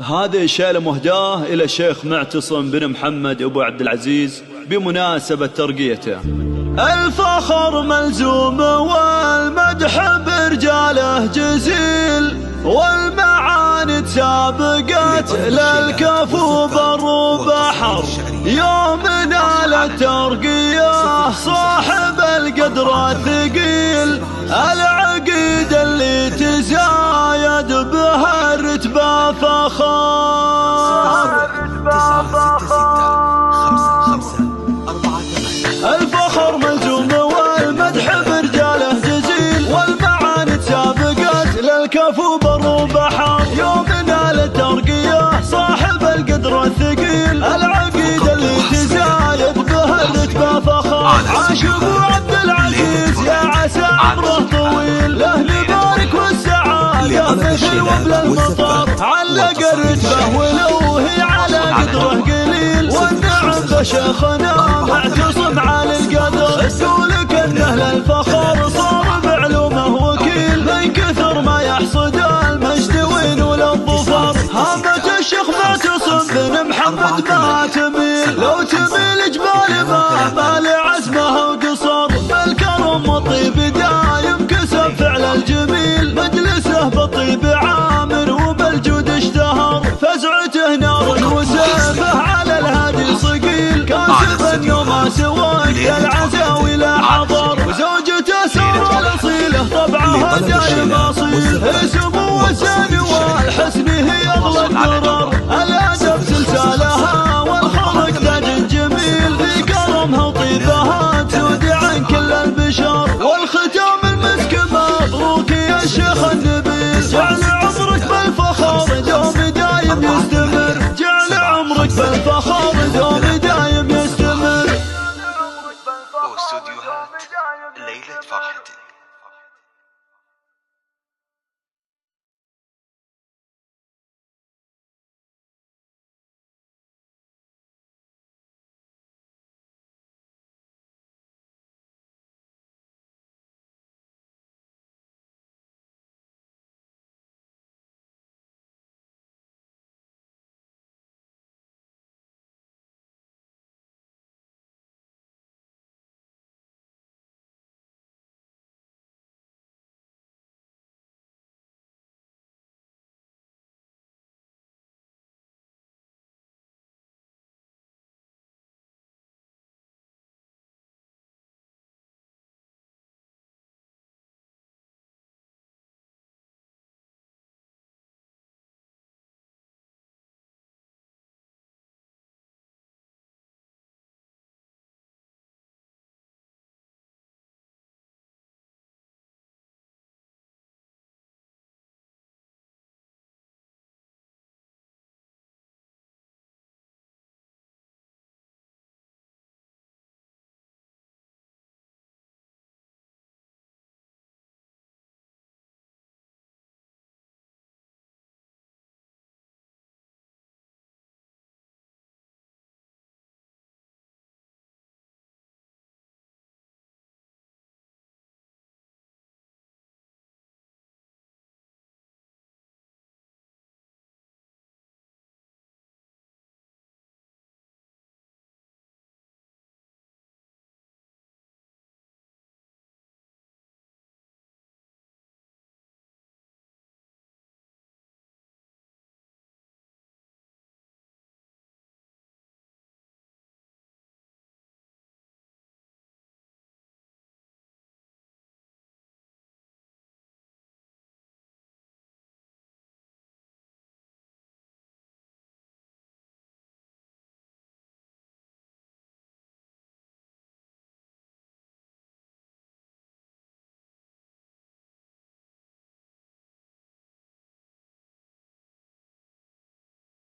هذه شيلة مهداة إلى الشيخ معتصم بن محمد أبو عبد العزيز بمناسبة ترقيته. الفخر ملزوم والمدح برجاله جزيل، والمعاني تسابقت للكفو بر وبحر. يوم نال الترقية صاحب القدر الثقيل، العقيد اللي تزايد بها الرتبة فخار. الفخر ملزوم والمدح برجاله جزيل، والمعاني تسابقت للكفو بر وبحر. يوم نال الترقية صاحب القدر الثقيل، العقيد اللي تزايد بها الرتبة فخار. عاش ابو عبد العزيز يا عسى عمره طويل، له نبارك والسعادة مثل وبل المطر. علق الرتبة ولو هي على قدره قليل، والنعم بشيخنا معتصم على القدر. تقولك انه للفخر صار بعلومه وكيل، من كثر ما يحصد المجد وينول الظفر. هامة الشيخ معتصم بن محمد ما تميل، لو تميل جبال ما لعزمها وقصر. بالكرم والطيب دايم كسب فعل الجميل، مجلسه بالطيب عامر وبالجود اشتهر. فزعته نار وسيفه على الهادي صقيل، كاسب النوم سواك العزاوي لا حضر. وزوجته سارة الأصيلة طبعها دايم أصيل، سمو الزين والحسن هي أغلى الدرر.